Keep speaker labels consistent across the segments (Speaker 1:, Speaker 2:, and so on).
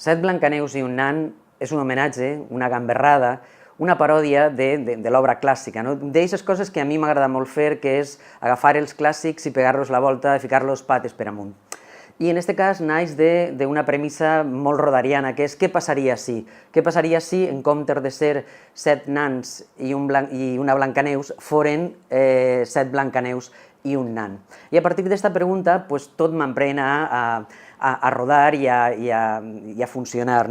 Speaker 1: Set Blancaneus i un nan és un homenatge, una gamberrada, una paròdia de l'obra clàssica, d'eixes coses que a mi m'agrada molt fer, que és agafar els clàssics i pegar-los la volta, ficar-los pates per amunt. I en aquest cas naix d'una premissa molt rodariana, que és què passaria si? Què passaria si, en comptes de ser 7 nans i una Blancaneus, foren 7 Blancaneus i un nan? I a partir d'aquesta pregunta, tot m'emprena a rodar i a funcionar.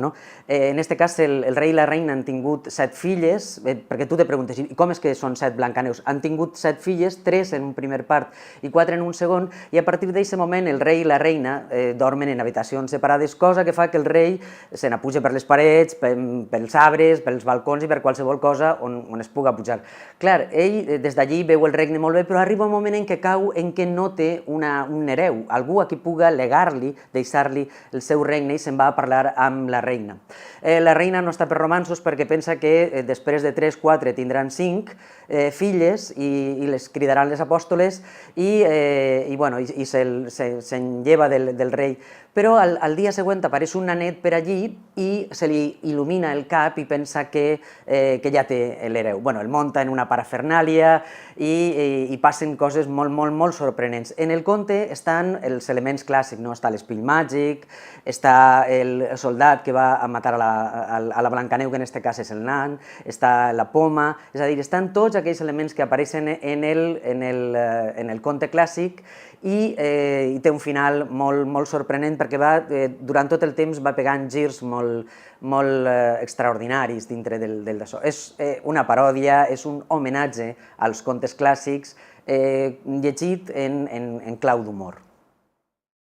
Speaker 1: En aquest cas, el rei i la reina han tingut 7 filles, perquè tu te preguntes, i com és que són 7 Blancaneus? Han tingut 7 filles, 3 en un primer part i 4 en un segon, i a partir d'aquest moment el rei i la reina dormen en habitacions separades, cosa que fa que el rei se n'apuja per les parets, pels arbres, pels balcons i per qualsevol cosa on es puga pujar. Clar, ell des d'allí veu el regne molt bé, però arriba un moment en què cau en què no té un hereu, algú a qui puga legar-li, deixar-li el seu regne, i se'n va a parlar amb la reina. La reina no està per romanços perquè pensa que després de 3, 4 tindran 5 filles i les cridaran les apòstoles i se'n lleva del rei. Però al dia següent apareix un nanet per allí i se li il·lumina el cap i pensa que ja té l'hereu. El munta en una parafernàlia i passen coses molt sorprenents. En el conte estan els elements clàssics, està l'espill màgic, està el soldat que va a matar a la Blancaneu, que en aquest cas és el nan, està la poma, és a dir, estan tots aquells elements que apareixen en el conte clàssic i té un final molt sorprenent perquè durant tot el temps va pegant girs molt extraordinaris dintre d'això. És una paròdia, és un homenatge als contes clàssics llegit en clau d'humor.